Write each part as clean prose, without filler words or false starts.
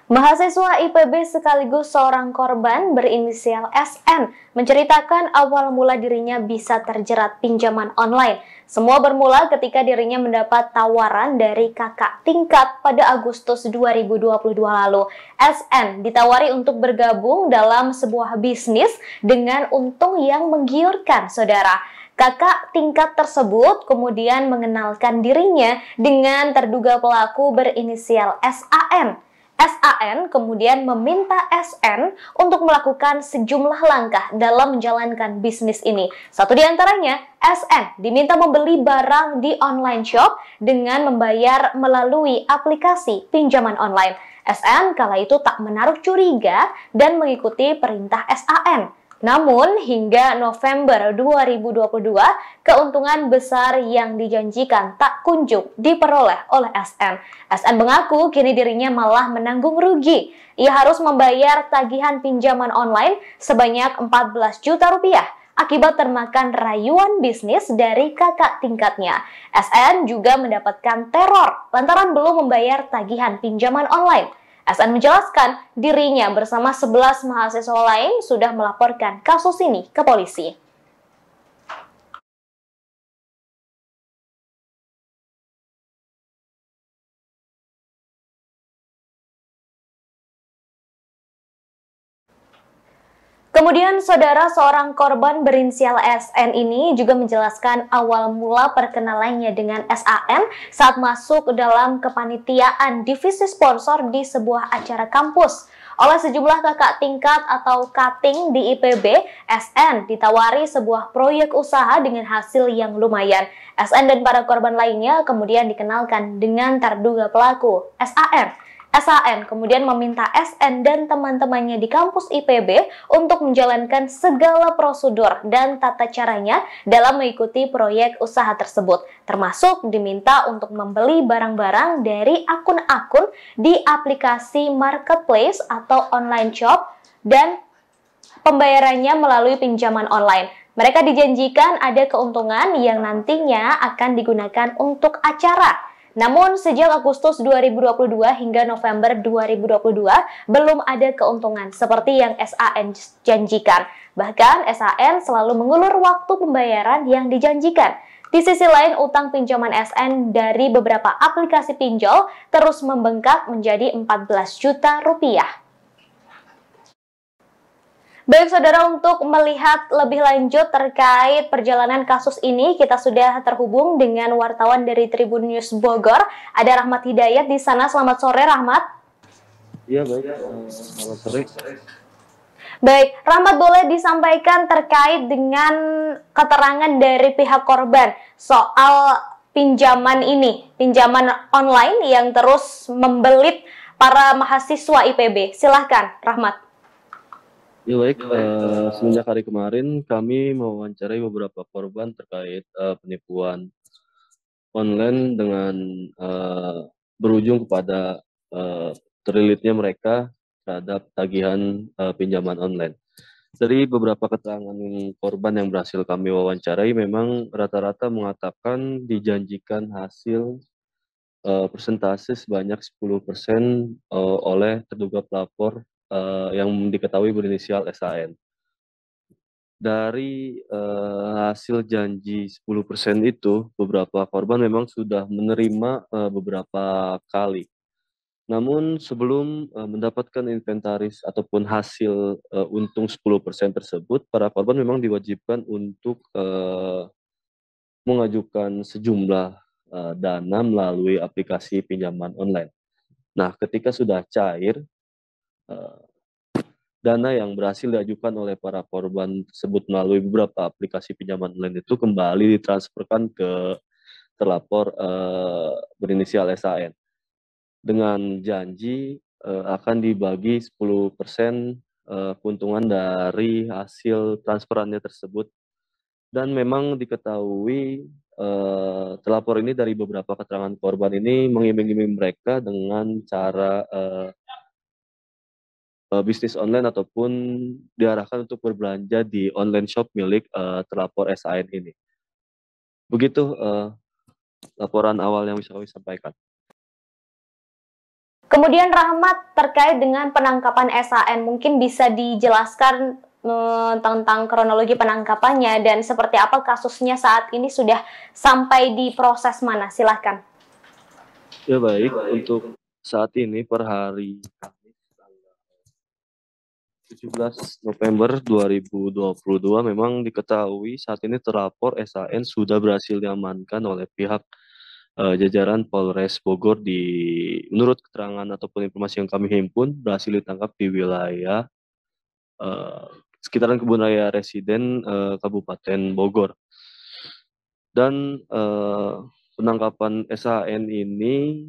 Mahasiswa IPB sekaligus seorang korban berinisial SN menceritakan awal mula dirinya bisa terjerat pinjaman online. Semua bermula ketika dirinya mendapat tawaran dari kakak tingkat pada Agustus 2022 lalu. SN ditawari untuk bergabung dalam sebuah bisnis dengan untung yang menggiurkan, saudara. Kakak tingkat tersebut kemudian mengenalkan dirinya dengan terduga pelaku berinisial SAN. SAN kemudian meminta SN untuk melakukan sejumlah langkah dalam menjalankan bisnis ini. Satu di antaranya, SN diminta membeli barang di online shop dengan membayar melalui aplikasi pinjaman online. SN kala itu tak menaruh curiga dan mengikuti perintah SAN. Namun, hingga November 2022, keuntungan besar yang dijanjikan tak kunjung diperoleh oleh SN. SN mengaku kini dirinya malah menanggung rugi. Ia harus membayar tagihan pinjaman online sebanyak 14 juta rupiah akibat termakan rayuan bisnis dari kakak tingkatnya. SN juga mendapatkan teror lantaran belum membayar tagihan pinjaman online. SN menjelaskan dirinya bersama 11 mahasiswa lain sudah melaporkan kasus ini ke polisi. Kemudian, saudara seorang korban berinisial SN ini juga menjelaskan awal mula perkenalannya dengan SAN saat masuk dalam kepanitiaan divisi sponsor di sebuah acara kampus. Oleh sejumlah kakak tingkat atau cutting di IPB, SN ditawari sebuah proyek usaha dengan hasil yang lumayan. SN dan para korban lainnya kemudian dikenalkan dengan terduga pelaku, SAN. SAN kemudian meminta SN dan teman-temannya di kampus IPB untuk menjalankan segala prosedur dan tata caranya dalam mengikuti proyek usaha tersebut, termasuk diminta untuk membeli barang-barang dari akun-akun di aplikasi marketplace atau online shop dan pembayarannya melalui pinjaman online. Mereka dijanjikan ada keuntungan yang nantinya akan digunakan untuk acara. Namun, sejak Agustus 2022 hingga November 2022, belum ada keuntungan seperti yang SAN janjikan. Bahkan, SAN selalu mengulur waktu pembayaran yang dijanjikan. Di sisi lain, utang pinjaman SN dari beberapa aplikasi pinjol terus membengkak menjadi 14 juta rupiah. Baik saudara, untuk melihat lebih lanjut terkait perjalanan kasus ini, kita sudah terhubung dengan wartawan dari Tribun News Bogor. Ada Rahmat Hidayat di sana. Selamat sore, Rahmat. Iya, baik. Selamat sore. Baik, Rahmat, boleh disampaikan terkait dengan keterangan dari pihak korban soal pinjaman ini, pinjaman online yang terus membelit para mahasiswa IPB. Silahkan, Rahmat. Ya baik, semenjak hari kemarin kami mewawancarai beberapa korban terkait penipuan online dengan berujung kepada terlilitnya mereka terhadap tagihan pinjaman online. Dari beberapa keterangan korban yang berhasil kami wawancarai, memang rata-rata mengatakan dijanjikan hasil persentase sebanyak 10% oleh terduga pelapor yang diketahui berinisial SAN. Dari hasil janji 10% itu, beberapa korban memang sudah menerima beberapa kali. Namun sebelum mendapatkan inventaris ataupun hasil untung 10% tersebut, para korban memang diwajibkan untuk mengajukan sejumlah dana melalui aplikasi pinjaman online. Nah, ketika sudah cair, dana yang berhasil diajukan oleh para korban tersebut melalui beberapa aplikasi pinjaman online itu kembali ditransferkan ke terlapor berinisial SAN dengan janji akan dibagi 10% keuntungan dari hasil transferannya tersebut. Dan memang diketahui terlapor ini dari beberapa keterangan korban ini mengiming-iming mereka dengan cara bisnis online ataupun diarahkan untuk berbelanja di online shop milik terlapor SAN ini. Begitu laporan awal yang bisa kami sampaikan. Kemudian Rahmat, terkait dengan penangkapan SAN, mungkin bisa dijelaskan tentang kronologi penangkapannya dan seperti apa kasusnya saat ini, sudah sampai di proses mana? Silahkan. Ya baik, untuk saat ini per hari Kamis tanggal 17 November 2022 memang diketahui saat ini terlapor SAN sudah berhasil diamankan oleh pihak jajaran Polres Bogor menurut keterangan ataupun informasi yang kami himpun berhasil ditangkap di wilayah eh, sekitaran kebun raya residen Kabupaten Bogor. Dan penangkapan SHN ini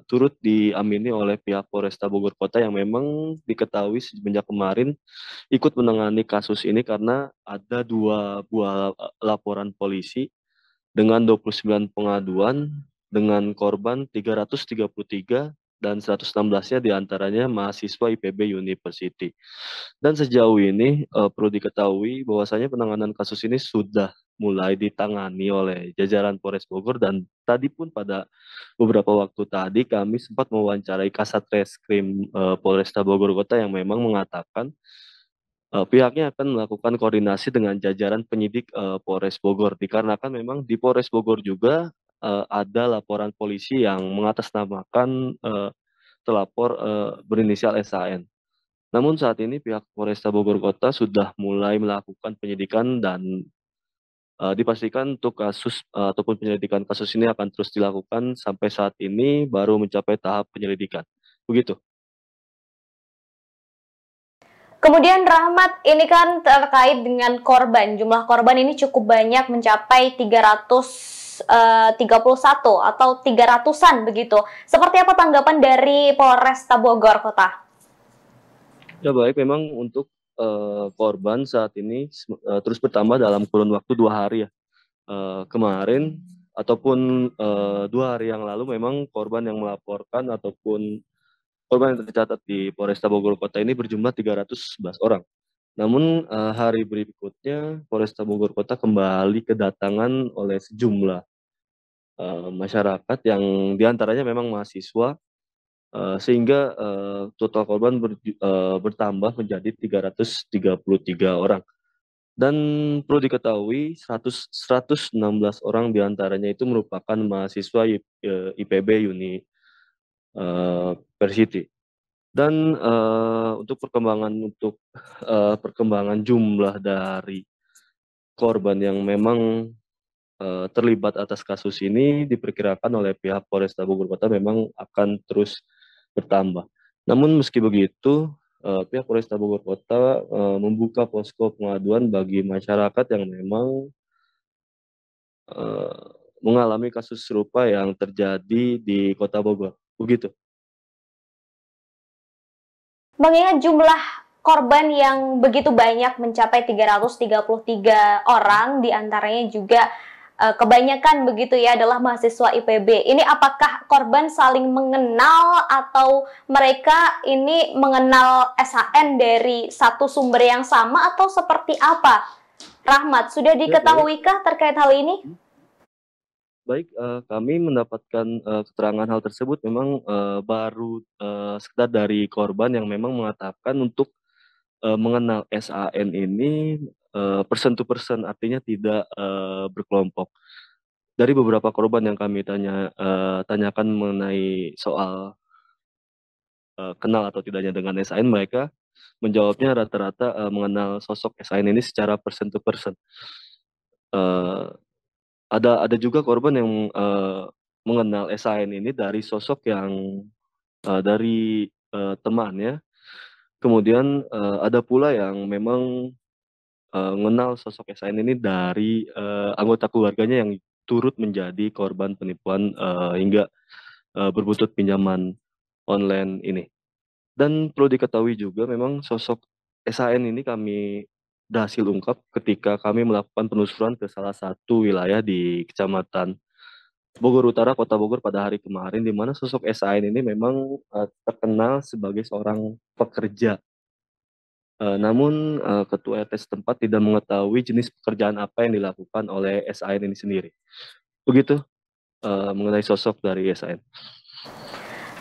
turut diamini oleh pihak Polresta Bogor Kota yang memang diketahui semenjak kemarin ikut menangani kasus ini karena ada dua buah laporan polisi dengan 29 pengaduan dengan korban 333 dan 116-nya diantaranya mahasiswa IPB University. Dan sejauh ini perlu diketahui bahwasanya penanganan kasus ini sudah mulai ditangani oleh jajaran Polres Bogor dan tadi pun pada beberapa waktu tadi kami sempat mewawancarai Kasat Reskrim Polresta Bogor Kota yang memang mengatakan pihaknya akan melakukan koordinasi dengan jajaran penyidik Polres Bogor dikarenakan memang di Polres Bogor juga ada laporan polisi yang mengatasnamakan terlapor berinisial SAN. Namun saat ini pihak Polresta Bogor Kota sudah mulai melakukan penyidikan dan dipastikan untuk kasus ataupun penyelidikan kasus ini akan terus dilakukan sampai saat ini baru mencapai tahap penyelidikan. Begitu. Kemudian Rahmat, ini kan terkait dengan korban. Jumlah korban ini cukup banyak, mencapai 331 atau 300-an begitu. Seperti apa tanggapan dari Polresta Bogor Kota? Ya baik, memang untuk korban saat ini terus bertambah dalam kurun waktu 2 hari ya. Kemarin ataupun 2 hari yang lalu memang korban yang melaporkan ataupun korban yang tercatat di Polresta Bogor Kota ini berjumlah 311 orang. Namun hari berikutnya Polresta Bogor Kota kembali kedatangan oleh sejumlah masyarakat yang diantaranya memang mahasiswa sehingga total korban bertambah menjadi 333 orang. Dan perlu diketahui 116 orang diantaranya itu merupakan mahasiswa IPB University. Dan untuk perkembangan jumlah dari korban yang memang terlibat atas kasus ini diperkirakan oleh pihak Polresta Bogor Kota memang akan terus bertambah. Namun meski begitu, pihak Polresta Bogor Kota membuka posko pengaduan bagi masyarakat yang memang mengalami kasus serupa yang terjadi di Kota Bogor. Begitu. Mengingat jumlah korban yang begitu banyak mencapai 333 orang, diantaranya juga kebanyakan begitu ya adalah mahasiswa IPB. Ini apakah korban saling mengenal atau mereka ini mengenal SHN dari satu sumber yang sama atau seperti apa? Rahmat, sudah diketahuikah terkait hal ini? Baik, kami mendapatkan keterangan hal tersebut memang baru sekedar dari korban yang memang mengatakan untuk mengenal SAN ini person to person, artinya tidak berkelompok. Dari beberapa korban yang kami tanyakan mengenai soal kenal atau tidaknya dengan SAN, mereka menjawabnya rata-rata mengenal sosok SAN ini secara person to person. Eee, ada juga korban yang mengenal SAN ini dari sosok yang dari temannya, kemudian ada pula yang memang mengenal sosok SAN ini dari anggota keluarganya yang turut menjadi korban penipuan hingga berbuntut pinjaman online ini. Dan perlu diketahui juga memang sosok SAN ini kami berhasil ungkap ketika kami melakukan penelusuran ke salah satu wilayah di Kecamatan Bogor Utara, Kota Bogor pada hari kemarin, di mana sosok SAN ini memang terkenal sebagai seorang pekerja. Namun ketua RT setempat tidak mengetahui jenis pekerjaan apa yang dilakukan oleh SAN ini sendiri. Begitu mengenai sosok dari SAN.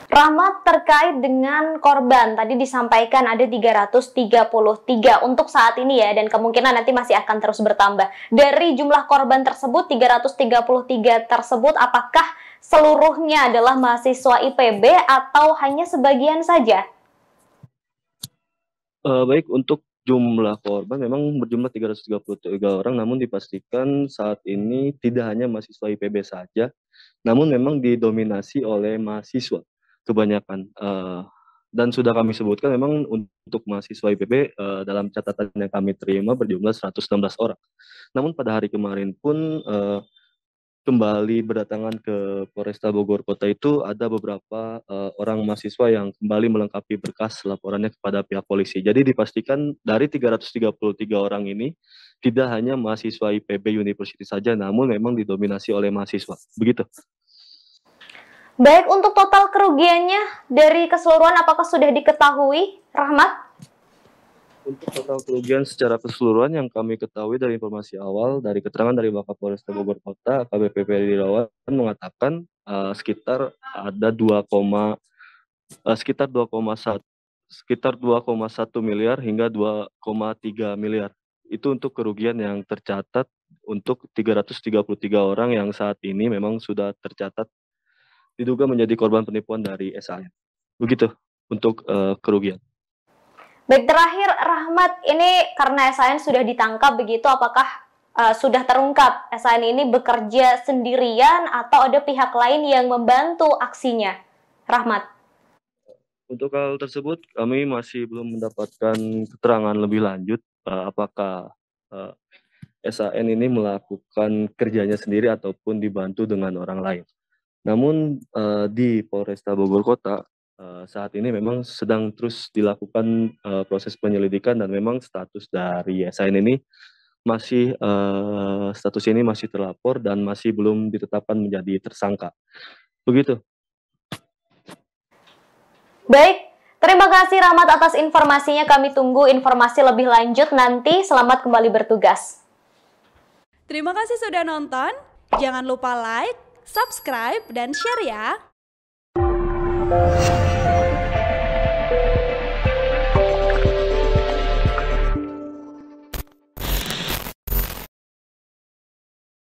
Rahmat, terkait dengan korban, tadi disampaikan ada 333 untuk saat ini ya, dan kemungkinan nanti masih akan terus bertambah. Dari jumlah korban tersebut, 333 tersebut, apakah seluruhnya adalah mahasiswa IPB atau hanya sebagian saja? Baik, untuk jumlah korban memang berjumlah 333 orang, namun dipastikan saat ini tidak hanya mahasiswa IPB saja, namun memang didominasi oleh mahasiswa kebanyakan. Dan sudah kami sebutkan memang untuk mahasiswa IPB dalam catatan yang kami terima berjumlah 116 orang. Namun pada hari kemarin pun kembali berdatangan ke Polresta Bogor Kota itu ada beberapa orang mahasiswa yang kembali melengkapi berkas laporannya kepada pihak polisi. Jadi dipastikan dari 333 orang ini tidak hanya mahasiswa IPB University saja, namun memang didominasi oleh mahasiswa. Begitu. Baik, untuk total kerugiannya dari keseluruhan apakah sudah diketahui, Rahmat? Untuk total kerugian secara keseluruhan yang kami ketahui dari informasi awal dari keterangan dari Wakapolresta Bogor Kota, AKBP Ferry Irawan mengatakan sekitar ada sekitar 2,1 miliar hingga 2,3 miliar. Itu untuk kerugian yang tercatat untuk 333 orang yang saat ini memang sudah tercatat diduga menjadi korban penipuan dari SAN. Begitu untuk kerugian. Baik, terakhir Rahmat, ini karena SAN sudah ditangkap begitu, apakah sudah terungkap SAN ini bekerja sendirian atau ada pihak lain yang membantu aksinya? Rahmat. Untuk hal tersebut kami masih belum mendapatkan keterangan lebih lanjut apakah SAN ini melakukan kerjanya sendiri ataupun dibantu dengan orang lain. Namun di Polresta Bogor Kota saat ini memang sedang terus dilakukan proses penyelidikan dan memang status dari SAN ini masih terlapor dan masih belum ditetapkan menjadi tersangka. Begitu. Baik, terima kasih Rahmat atas informasinya. Kami tunggu informasi lebih lanjut nanti. Selamat kembali bertugas. Terima kasih sudah nonton. Jangan lupa like, subscribe, dan share ya.